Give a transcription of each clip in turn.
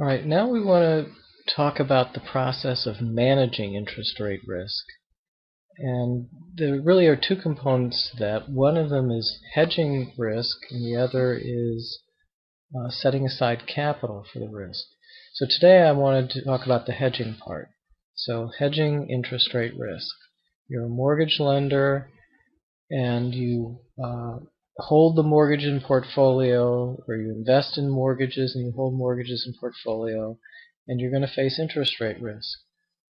Alright, now we want to talk about the process of managing interest rate risk. And there really are two components to that. One of them is hedging risk, and the other is setting aside capital for the risk. So today I wanted to talk about the hedging part. So hedging interest rate risk. You're a mortgage lender and you hold the mortgage in portfolio, or you invest in mortgages and you hold mortgages in portfolio, and you're going to face interest rate risk.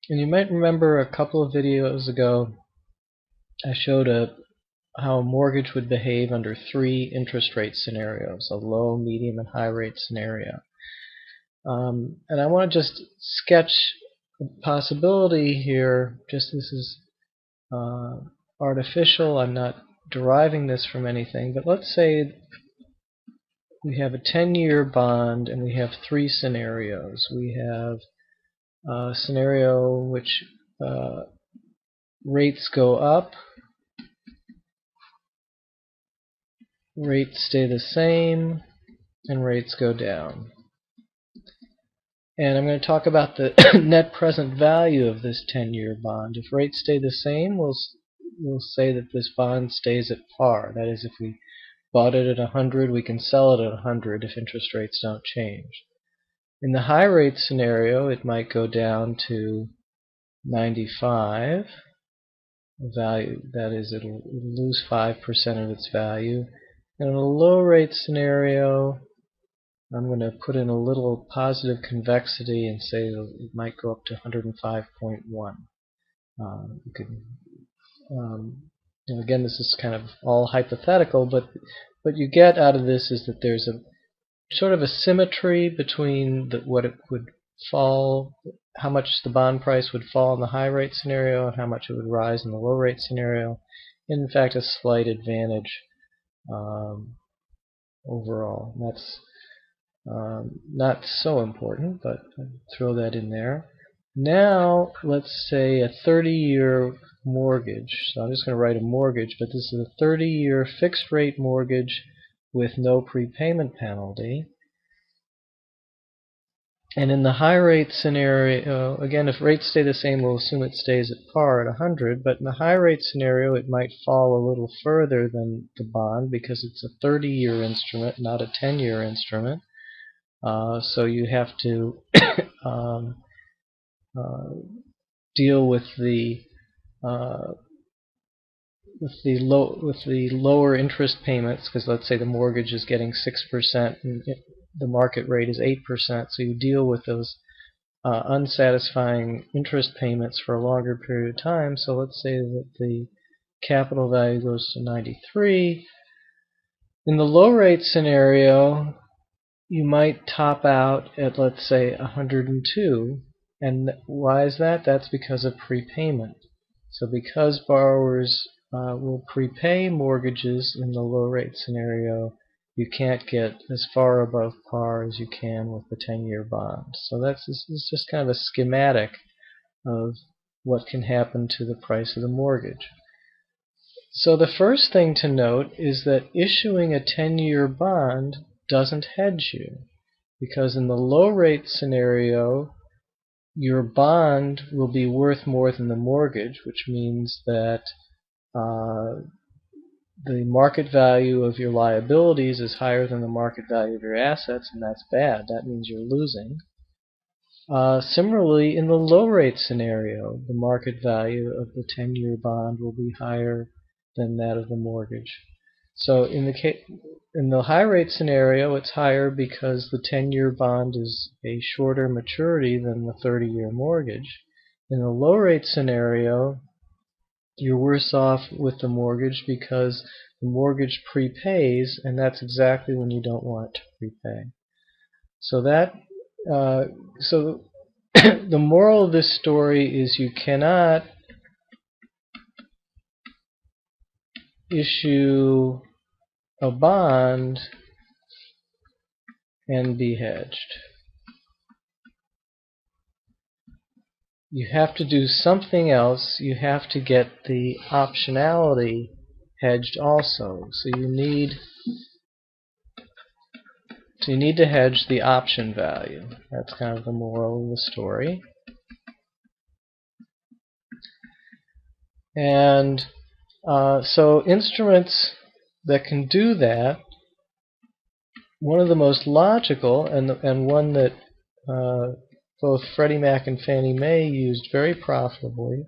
And you might remember a couple of videos ago I showed how a mortgage would behave under three interest rate scenarios: a low, medium, and high rate scenario. And I want to just sketch a possibility here. Just this is artificial. I'm not deriving this from anything, but let's say we have a 10-year bond and we have three scenarios. We have a scenario which rates go up, rates stay the same, and rates go down. And I'm going to talk about the net present value of this 10-year bond. If rates stay the same, we'll say that this bond stays at par. That is, if we bought it at 100, we can sell it at 100 if interest rates don't change. In the high rate scenario, it might go down to 95 value. That is, it'll lose 5% of its value. And in a low rate scenario, I'm going to put in a little positive convexity and say that it might go up to 105.1. Again, this is kind of all hypothetical, but what you get out of this is that there's a sort of a symmetry between what it would fall, how much the bond price would fall in the high rate scenario and how much it would rise in the low rate scenario. In fact, a slight advantage overall. That's not so important, but I'll throw that in there. Now, let's say a 30-year mortgage. So I'm just going to write a mortgage, but this is a 30-year fixed-rate mortgage with no prepayment penalty. And in the high-rate scenario, again, if rates stay the same, we'll assume it stays at par at 100. But in the high-rate scenario, it might fall a little further than the bond because it's a 30-year instrument, not a 10-year instrument. So you have to deal with the lower interest payments, because let's say the mortgage is getting 6% and the market rate is 8%. So you deal with those unsatisfying interest payments for a longer period of time. So let's say that the capital value goes to 93. In the low rate scenario, you might top out at, let's say, 102. And why is that? That's because of prepayment. So because borrowers will prepay mortgages in the low rate scenario, you can't get as far above par as you can with the 10-year bond. So this is just kind of a schematic of what can happen to the price of the mortgage. So the first thing to note is that issuing a 10-year bond doesn't hedge you, because in the low rate scenario your bond will be worth more than the mortgage, which means that the market value of your liabilities is higher than the market value of your assets, and that's bad. That means you're losing. Similarly, in the low rate scenario, the market value of the 10-year bond will be higher than that of the mortgage. So in the high rate scenario, it's higher because the 10-year bond is a shorter maturity than the 30-year mortgage. In the low rate scenario, you're worse off with the mortgage because the mortgage prepays, and that's exactly when you don't want it to prepay. So the moral of this story is you cannot issue a bond and be hedged. You have to do something else. You have to get the optionality hedged also. So you need So you need to hedge the option value. That's kind of the moral of the story. And so instruments that can do that, one of the most logical and one that both Freddie Mac and Fannie Mae used very profitably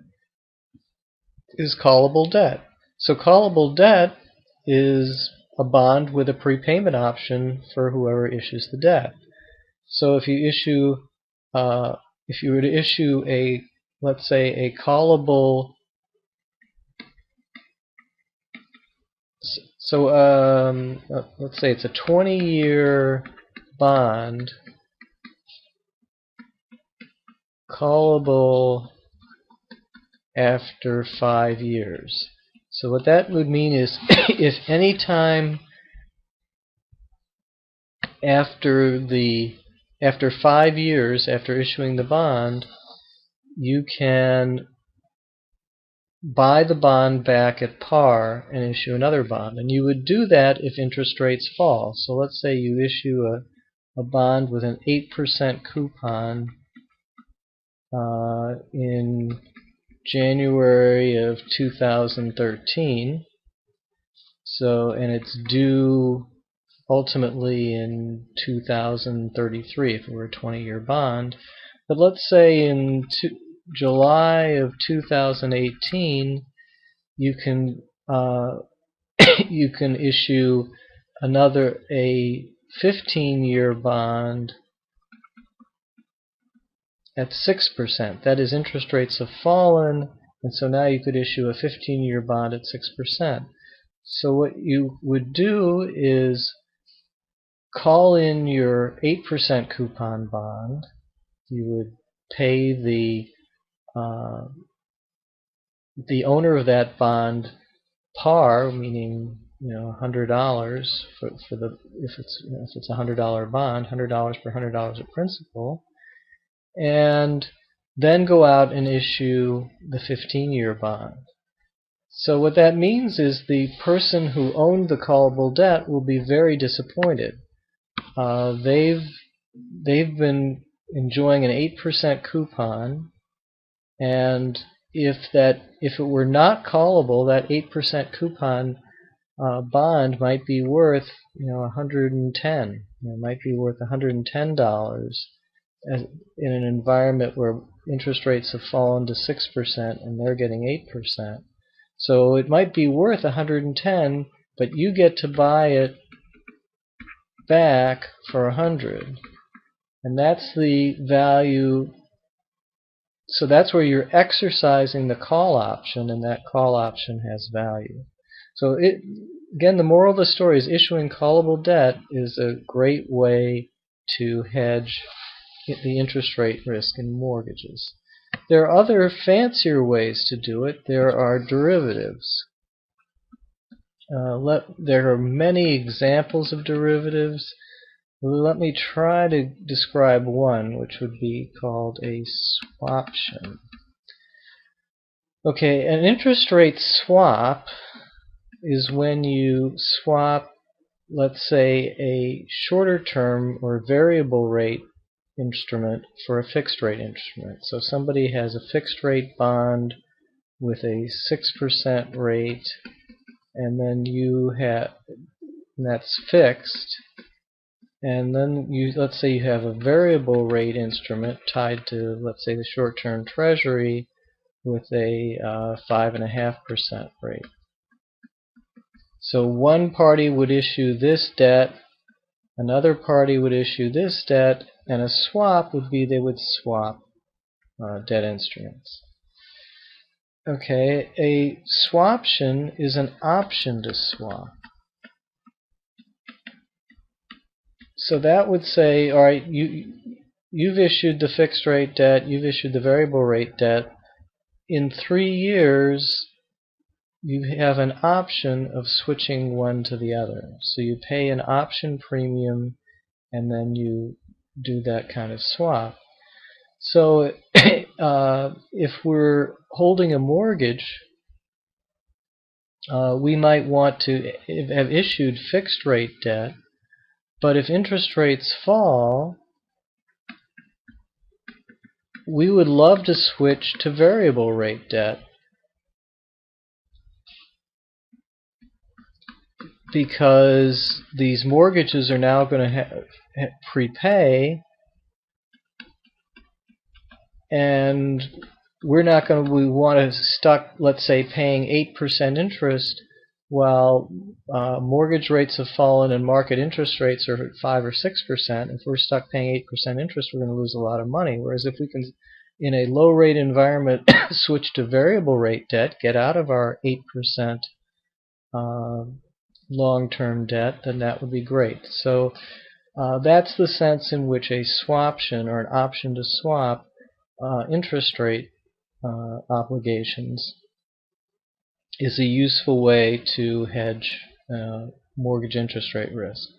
is callable debt. So callable debt is a bond with a prepayment option for whoever issues the debt. So if you were to issue a, let's say, a callable, so let's say it's a 20-year bond, callable after 5 years. So what that would mean is if any time after 5 years after issuing the bond, you can buy the bond back at par and issue another bond. And you would do that if interest rates fall. So let's say you issue a bond with an 8% coupon in January of 2013. So, and it's due ultimately in 2033 if it were a 20-year bond. But let's say in July of 2018 you can you can issue a 15-year bond at 6%. That is, interest rates have fallen, and so now you could issue a 15-year bond at 6%. So what you would do is call in your 8% coupon bond. You would pay the owner of that bond par, meaning $100 for the if it's a $100 bond, $100 per $100 of principal, and then go out and issue the 15-year bond. So what that means is the person who owned the callable debt will be very disappointed. They've been enjoying an 8% coupon, and if it were not callable, that 8% coupon bond might be worth $110. It might be worth $110 in an environment where interest rates have fallen to 6% and they're getting 8%. So it might be worth $110, but you get to buy it back for $100, and that's the value. So that's where you're exercising the call option, and that call option has value. So again, the moral of the story is issuing callable debt is a great way to hedge the interest rate risk in mortgages. There are other fancier ways to do it. There are derivatives. There are many examples of derivatives. Let me try to describe one, which would be called a swaption. Okay, an interest rate swap is when you swap, let's say, a shorter term or variable rate instrument for a fixed rate instrument. So somebody has a fixed rate bond with a 6% rate, and then that's fixed. And then let's say you have a variable rate instrument tied to, let's say, the short-term treasury with a 5.5% rate. So one party would issue this debt, another party would issue this debt, and a swap would be they would swap debt instruments. Okay, a swaption is an option to swap. So that would say, all right, you've issued the fixed rate debt, you've issued the variable rate debt. In 3 years, you have an option of switching one to the other. So you pay an option premium, and then you do that kind of swap. So if we're holding a mortgage, we might want to have issued fixed rate debt, But if interest rates fall, we would love to switch to variable rate debt, because these mortgages are now going to prepay, and we want to stuck, let's say, paying 8% interest while mortgage rates have fallen and market interest rates are at 5 or 6%. If we're stuck paying 8% interest, we're going to lose a lot of money. Whereas if we can, in a low rate environment, switch to variable rate debt, get out of our 8% long-term debt, then that would be great. So that's the sense in which a swaption, or an option to swap interest rate obligations, is a useful way to hedge mortgage interest rate risk.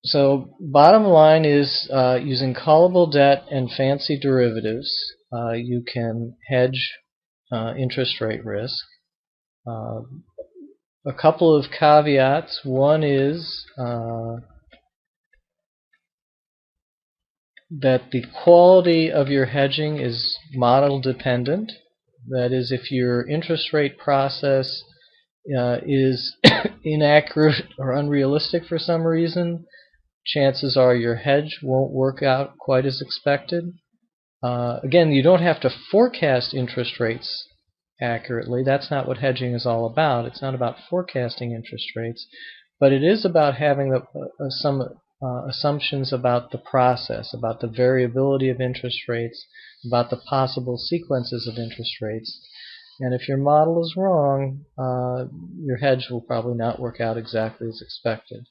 So bottom line is, using callable debt and fancy derivatives, you can hedge interest rate risk. A couple of caveats. One is that the quality of your hedging is model dependent. That is, if your interest rate process is inaccurate or unrealistic for some reason, chances are your hedge won't work out quite as expected. Again, you don't have to forecast interest rates accurately. That's not what hedging is all about. It's not about forecasting interest rates, but it is about having some assumptions about the process, about the variability of interest rates, about the possible sequences of interest rates. And if your model is wrong, your hedge will probably not work out exactly as expected.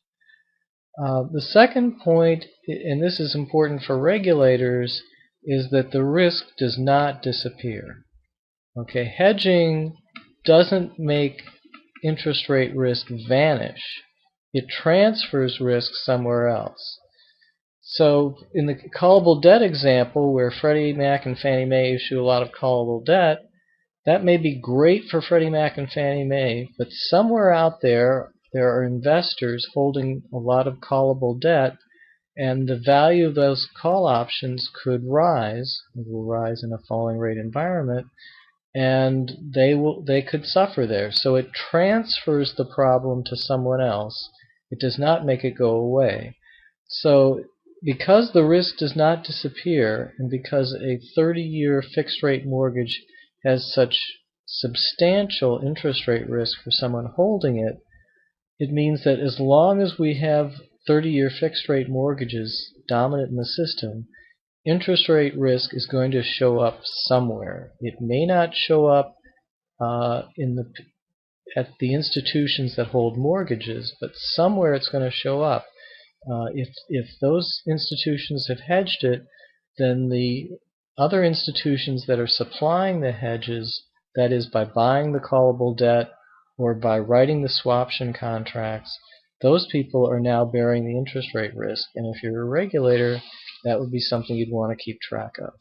The second point, and this is important for regulators, is that the risk does not disappear. Okay, hedging doesn't make interest rate risk vanish. It transfers risk somewhere else. So in the callable debt example, where Freddie Mac and Fannie Mae issue a lot of callable debt, that may be great for Freddie Mac and Fannie Mae, but somewhere out there are investors holding a lot of callable debt, and the value of those call options could rise. It will rise in a falling rate environment, and they could suffer there. So it transfers the problem to someone else. It does not make it go away. So because the risk does not disappear, and because a 30-year fixed rate mortgage has such substantial interest rate risk for someone holding it, it means that as long as we have 30-year fixed rate mortgages dominant in the system, interest rate risk is going to show up somewhere. It may not show up at the institutions that hold mortgages, but somewhere it's going to show up. If those institutions have hedged it, then the other institutions that are supplying the hedges, that is by buying the callable debt or by writing the swaption contracts, those people are now bearing the interest rate risk. And if you're a regulator, that would be something you'd want to keep track of.